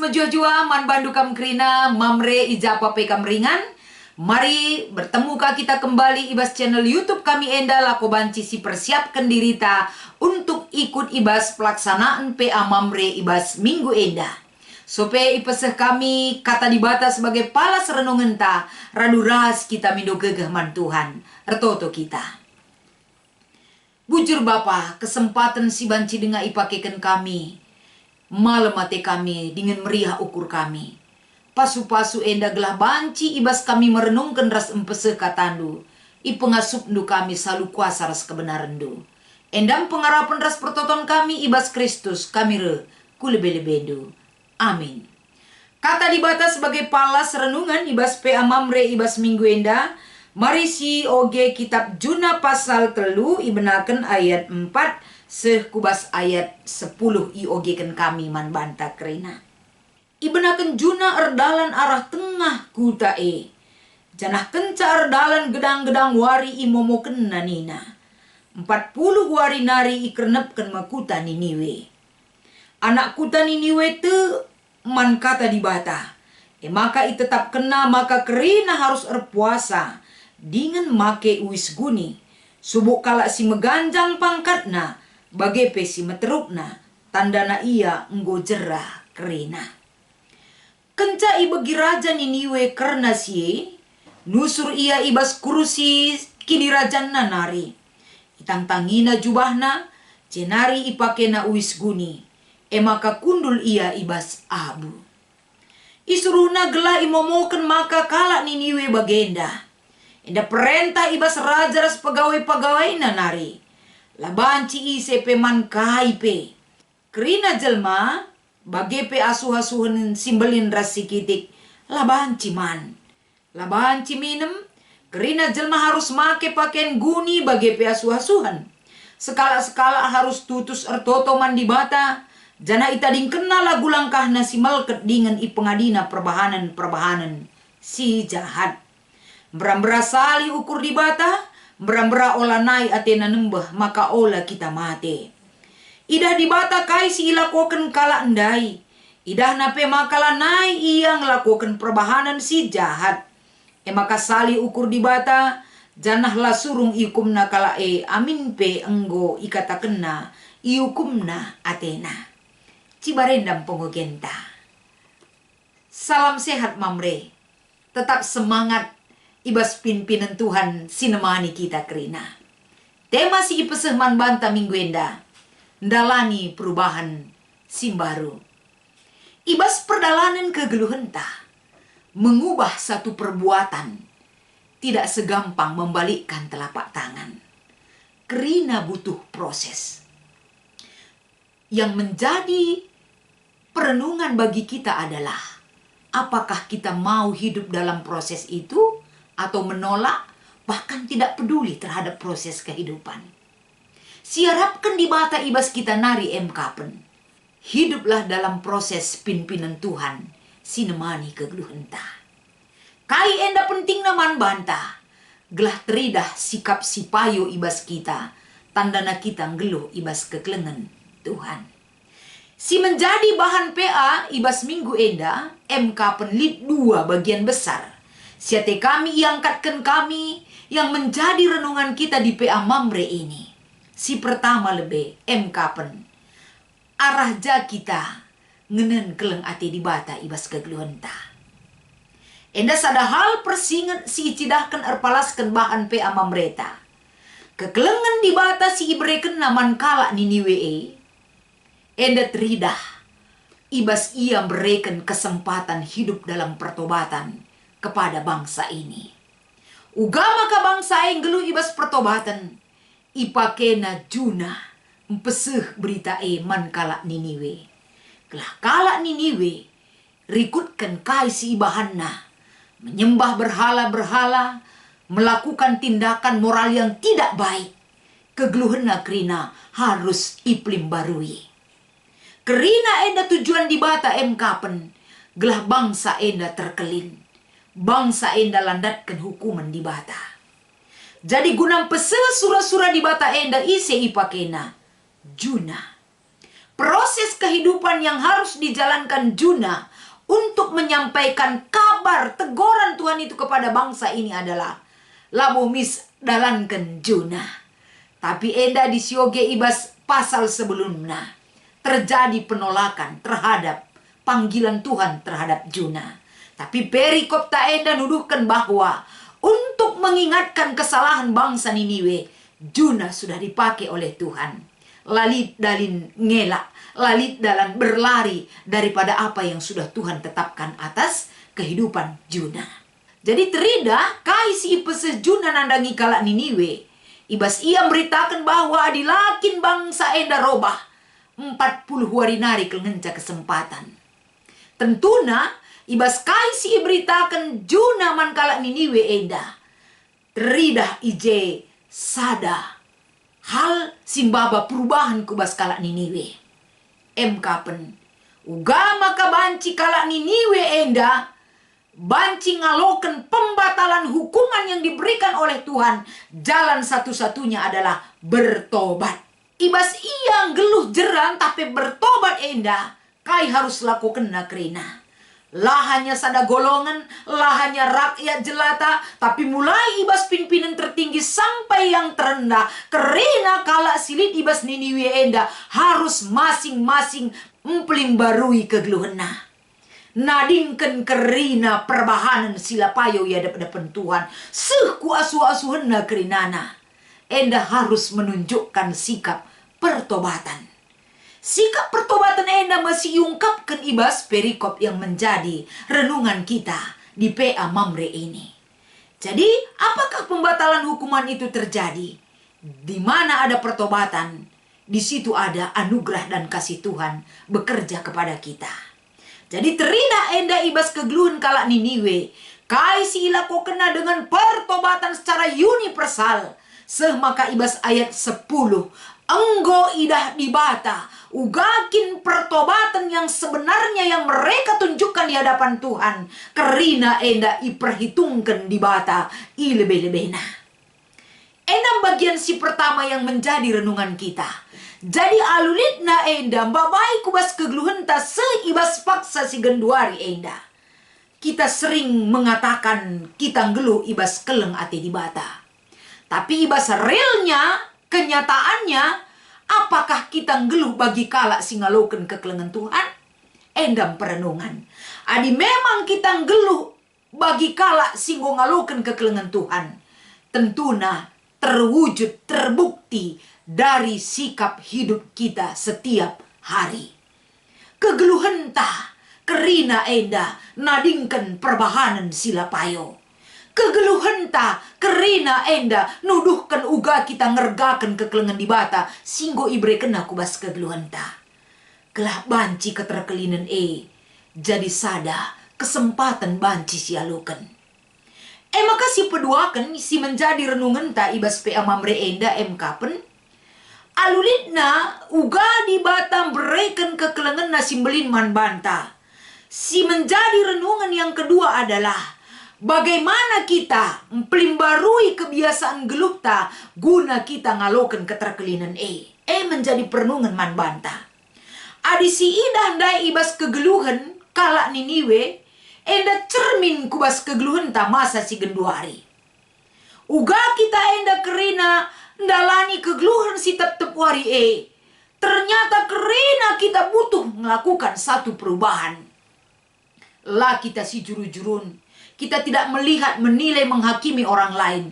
mejua-jua man bandu kam krina mamre ijapa pe kam ringan. Mari bertemu kita kembali ibas channel YouTube kami enda lako banci si persiapkan diri ta untuk ikut ibas pelaksanaan PA Mamre ibas minggu enda. Sope ipeseh kami kata dibata sebagai palas renungan ta radu ras kita mindo gegeh man Tuhan ertoto kita. Bujur Bapa, kesempatan si banci dengar ipakekan kami malam mate kami dengan meriah ukur kami. Pasu-pasu enda gelah banci ibas kami merenungkan ras empese katandu. I pengasup ndu kami selalu kuasa ras kebenaran ndu. Endam pengarapan ras pertoton kami ibas Kristus kami re kulebe-lebendu. Amin. Kata dibata sebagai palas renungan ibas PA Mamre ibas minggu enda. Mari si oge kitab Juna pasal telu ibenaken ayat 4 sekubas ayat 10 i oge ken kami man banta kerina. Ibenaken Juna erdalan arah tengah kuta janah kenca erdalan gedang-gedang wari imomoken nanina 40 wari nari ikernepken makuta Niniwe. Anak kuta Niniwe te man kata dibata maka i tetap kena maka kerina harus erpuasa dengan make uis guni subuk kala si meganjang pangkatna bagepe si meterupna tandana ia enggo jerah kerina. Kenca ibagi raja Niniwe karena sie nusur ia ibas kurusi kini raja nanari itang tangina jubahna cenari ipakena uis guni maka kundul ia ibas abu isuruhna gelah imomoken maka kala Niniwe bagenda enda perintah ibas raja ras pegawai-pegawai nanari labanci ise peman kaipe kerina jelma bagepe asuh-asuhan simbelin rasi kitik labanci man labanci minum kerina jelma harus make pakaian guni bagepe asuh-asuhan sekala-sekala harus tutus ertoto man di bata jana itading kena lagu langkahna si malket dengan ipengadina perbahanan si jahat berambra sali ukur di bata berambra olah nai atena nembah maka olah kita mate. Idah dibata kai si ilakoken kala endai. Idah nape makala nai ia ngelakoken perbahanan si jahat. Maka sali ukur dibata janahlah surung ikumna kala amin pe enggo ikata kena iukumna atena. Cibarendam pengogenta. Salam sehat Mamre. Tetap semangat ibas pimpinan Tuhan sinemani kita kerina. Tema si ipeseh man banta minggu enda. Ndalani perubahan simbaru. Ibas perdalanan kegeluhenta. Mengubah satu perbuatan. Tidak segampang membalikkan telapak tangan. Kerina butuh proses. Yang menjadi perenungan bagi kita adalah apakah kita mau hidup dalam proses itu atau menolak bahkan tidak peduli terhadap proses kehidupan. Siarapkan di bata ibas kita nari emkapen. Hiduplah dalam proses pimpinan Tuhan sinemani kegeluhenta. Kai enda penting naman banta. Gelah teridah sikap sipayo ibas kita. Tandana kita ngeluh ibas keklengen Tuhan. Si menjadi bahan PA ibas minggu enda emkapen lid 2 bagian besar. Siate kami iangkatkan kami yang menjadi renungan kita di PA Mamre ini. Si pertama lebe emkapen arah ja kita ngenen keleng ati di bata ibas kegeluhenta. Enda sada hal persinget si cidahkan erpalaskan bahan PA Mamreta. Kekelengan di bata si ibreken naman kala Niniwe enda teridah ibas ia berikan kesempatan hidup dalam pertobatan kepada bangsa ini. Ugama ka bangsa yang gelu ibas pertobatan ipakena Juna empeseh berita man kala Niniwe. Kelah kala Niniwe rikutkan kai si ibahanna menyembah berhala-berhala, melakukan tindakan moral yang tidak baik. Kegeluhena kerina harus iplim barui. Kerina enda tujuan di bata emkapen gelah bangsa enda terkelin. Bangsa enda landatkan hukuman di bata. Jadi gunam pese sura-sura di bata enda ise ipakena Juna. Proses kehidupan yang harus dijalankan Juna untuk menyampaikan kabar teguran Tuhan itu kepada bangsa ini adalah labu mis dalankan Juna. Tapi enda di sioge ibas pasal sebelumnya terjadi penolakan terhadap panggilan Tuhan terhadap Juna. Tapi perikop ta enda nuduhkan bahwa untuk mengingatkan kesalahan bangsa Niniwe, Juna sudah dipakai oleh Tuhan. Lalit dalin ngelak, lalit dalam berlari daripada apa yang sudah Tuhan tetapkan atas kehidupan Juna. Jadi terida kaisi pese Juna nandangi kalak Niniwe. Ibas ia beritakan bahwa adilakin bangsa enda robah 40 hari nari kelenca kesempatan. Tentuna ibas kaisi beritakan Juna man kalak Niniwe enda. Teridah ije sada hal simbaba perubahan kubas kalak Niniwe. Kapen ugama ka banci kalak Niniwe enda banci ngaloken pembatalan hukuman yang diberikan oleh Tuhan. Jalan satu-satunya adalah bertobat. Ibas ia geluh jeran tapi bertobat enda kai harus lakukan nakrina. Lah hanya sada golongan, lah hanya rakyat jelata, tapi mulai ibas pimpinan tertinggi sampai yang terendah. Karena kala silit ibas Niniwe enda harus masing-masing barui kegeluhena. Nadingkan kerina perbahanan silapayo ya depan Tuhan. Seku asu-asuhena kerinana. Enda harus menunjukkan sikap pertobatan. Sikap pertobatan enda masih diungkapkan ibas perikop yang menjadi renungan kita di PA Mamre ini. Jadi, apakah pembatalan hukuman itu terjadi? Di mana ada pertobatan, di situ ada anugerah dan kasih Tuhan bekerja kepada kita. Jadi terina enda ibas kegeluhan kalak Niniwe. Kaisi ilako kena dengan pertobatan secara universal. Semaka ibas ayat 10. Enggo idah dibata. Ugakin pertobatan yang sebenarnya yang mereka tunjukkan di hadapan Tuhan. Karena enda iperhitungkan di bata ilebe-lebena. Enda bagian si pertama yang menjadi renungan kita. Jadi alulitna enda babai kubas kegeluhenta seibas paksa si genduari enda. Kita sering mengatakan kita ngeluh ibas keleng ati di bata. Tapi ibas realnya, kenyataannya, apakah kita ngeluh bagi kala singaloken kekelengan Tuhan? Endam perenungan. Adi memang kita ngeluh bagi kala singgongaloken kekelengan Tuhan. Tentuna terwujud, terbukti dari sikap hidup kita setiap hari. Kegeluhan ta, kerina enda, nadingkan perbahanan silapayo. Kegeluhan ta, kerina enda, nuduhkan uga kita ngergakan kekelengan di bata, singgo ibre kena kubas kegeluhan ta. Kelah banci keterkelinan jadi sada kesempatan banci sialukan. Makasih peduakan si menjadi renungan ta ibas PA Mamre enda kapen. Alulitna uga di batam bereken kekelengan nasimbelin man banta. Si menjadi renungan yang kedua adalah bagaimana kita mempelimbarui kebiasaan gelupta guna kita ngaloken keterkelinan menjadi perenungan man banta. Adi si idah ndai ibas kegeluhan kalak Niniwe enda cermin kubas kegeluhan ta masa si genduari. Uga kita enda kerina ndalani kegeluhan si tep-tep wari ternyata kerina kita butuh melakukan satu perubahan. Lah kita si juru-jurun. Kita tidak melihat, menilai, menghakimi orang lain.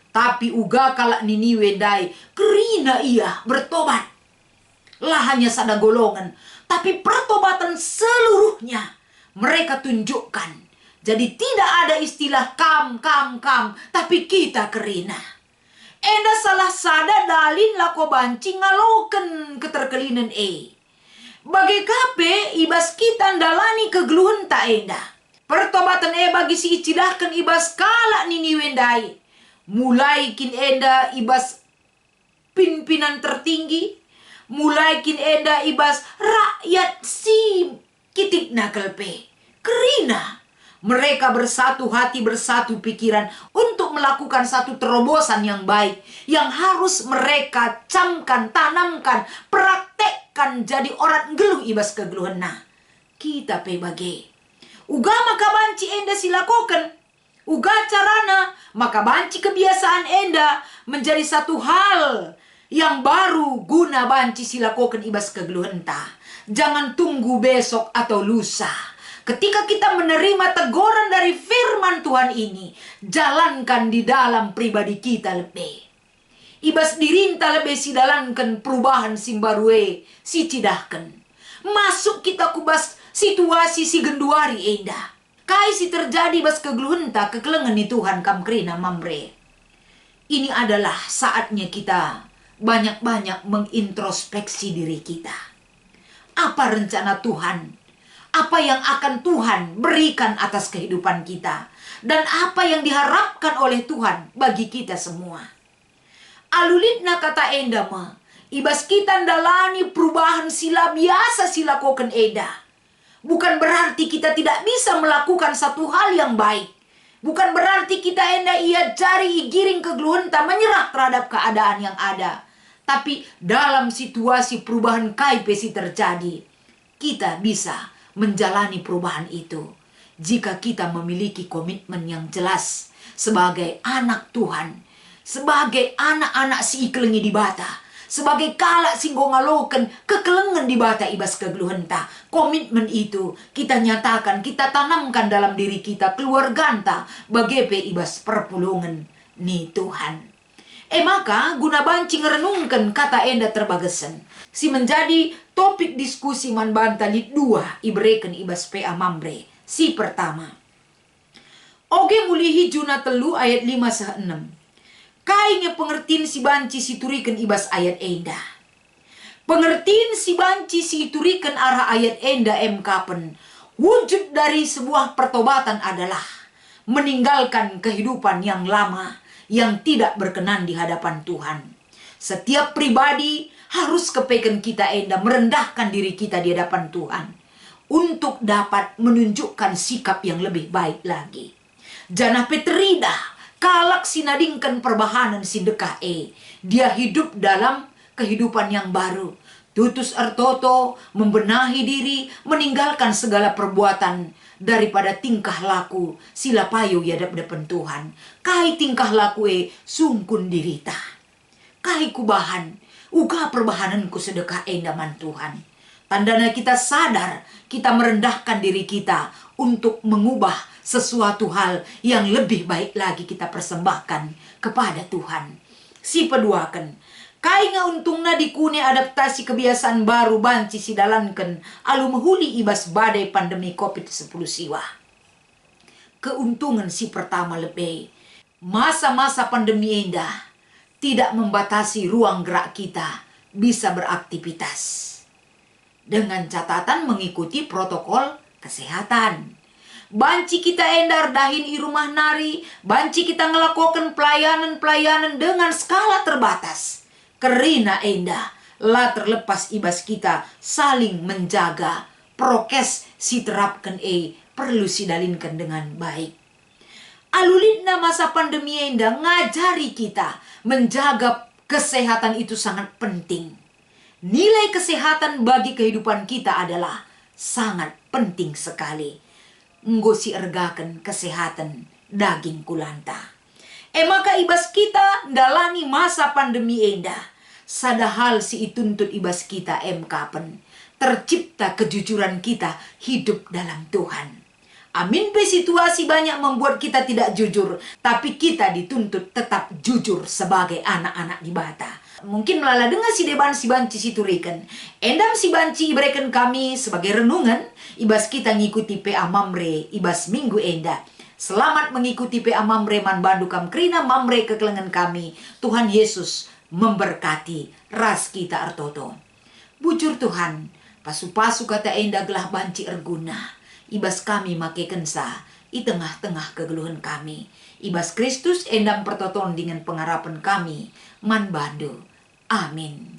Tapi uga kalak Niniwe ndai kerina ia bertobat. Lah hanya sada golongan. Tapi pertobatan seluruhnya mereka tunjukkan. Jadi tidak ada istilah kam. Tapi kita kerina. Enda salah sada dalin lako banci ngaloken keterkelinan Bagi kape ibas kita ndalani kegeluhan ta enda. Pertobatan bagi si icidahkan ibas kalak Niniwe ndai. Mulai kin enda ibas pimpinan tertinggi. Mulai kin enda ibas rakyat si kitik nakelpe. Kerina mereka bersatu hati, bersatu pikiran untuk melakukan satu terobosan yang baik. Yang harus mereka camkan, tanamkan, praktekkan jadi orang geluh ibas kegeluhan. Nah, kita bagi Uga maka banci enda silakokan. Uga carana maka banci kebiasaan enda menjadi satu hal yang baru guna banci silakokan ibas kegeluhenta. Jangan tunggu besok atau lusa. Ketika kita menerima teguran dari firman Tuhan ini, jalankan di dalam pribadi kita lebih. Ibas dirinta lebih sidalankan perubahan simbarue si cidahkan. Masuk kita kubas situasi si genduari enda. Kai si terjadi bas kegeluhenta kekelengan ni Tuhan kamkrina mamre. Ini adalah saatnya kita banyak-banyak mengintrospeksi diri kita. Apa rencana Tuhan? Apa yang akan Tuhan berikan atas kehidupan kita? Dan apa yang diharapkan oleh Tuhan bagi kita semua? Alulitna kata enda ma, ibas kita ndalani perubahan sila biasa silakokan eda. Bukan berarti kita tidak bisa melakukan satu hal yang baik. Bukan berarti kita enda ia cari giring kegeluhenta menyerah terhadap keadaan yang ada. Tapi dalam situasi perubahan kaipesi terjadi, kita bisa menjalani perubahan itu jika kita memiliki komitmen yang jelas sebagai anak Tuhan, sebagai anak-anak si iklengi di bata, sebagai kalak singgongaloken kekelengan di bata ibas kegeluhenta. Komitmen itu kita nyatakan, kita tanamkan dalam diri kita, keluarganta bagepe ibas perpulungan ni Tuhan. Maka guna banci ngerenungkan kata enda terbagasan si menjadi topik diskusi man bantalit 2 ibreken ibas PA Mamre. Si pertama, oge mulihi juna telu ayat 5-6. Kainya pengertiin si banci si turikan ibas ayat enda. Pengertiin si banci si turikan arah ayat enda kapen. Wujud dari sebuah pertobatan adalah meninggalkan kehidupan yang lama yang tidak berkenan di hadapan Tuhan. Setiap pribadi harus kepeken kita enda merendahkan diri kita di hadapan Tuhan untuk dapat menunjukkan sikap yang lebih baik lagi. Jana Petrida kalak sinadingkan perbahanan sindekah dia hidup dalam kehidupan yang baru. Tutus artoto membenahi diri, meninggalkan segala perbuatan daripada tingkah laku sila payu yadap depan Tuhan. Kai tingkah laku sungkun dirita. Kai kubahan, uga perbahananku sedekah endaman Tuhan. Tandanya kita sadar, kita merendahkan diri kita untuk mengubah sesuatu hal yang lebih baik lagi kita persembahkan kepada Tuhan. Si peduakan, kai ngauntungna dikune adaptasi kebiasaan baru banci sidalankan alu mehuli ibas badai pandemi COVID-10 siwa. Keuntungan si pertama lebih, masa-masa pandemi indah tidak membatasi ruang gerak kita bisa beraktivitas. Dengan catatan mengikuti protokol kesehatan. Banci kita endar dahin i rumah nari, banci kita ngelakukan pelayanan-pelayanan dengan skala terbatas. Kerina endah, lah terlepas ibas kita saling menjaga. Prokes si terapkan perlu sidalinkan dengan baik. Alulitna masa pandemi endah ngajari kita menjaga kesehatan itu sangat penting. Nilai kesehatan bagi kehidupan kita adalah sangat penting sekali. Nggosi ergakan kesehatan daging kulanta. Maka ibas kita dalani masa pandemi endah. Sadahal si ituntut ibas kita kapen. Tercipta kejujuran kita hidup dalam Tuhan. Amin pe situasi banyak membuat kita tidak jujur. Tapi kita dituntut tetap jujur sebagai anak-anak di bata. Mungkin melala dengan si deban si banci si turikan. Endam si banci iberikan kami sebagai renungan. Ibas kita ngikuti PA Mamre ibas minggu enda. Selamat mengikuti PA Mamre man bandu kam krina Mamre kekelengan kami. Tuhan Yesus memberkati ras kita artoto. Bujur Tuhan, pasu-pasu kata enda gelah banci erguna. Ibas kami make kensa i tengah-tengah kegeluhan kami. Ibas Kristus endam pertoton dengan pengharapan kami man bandu. Amin.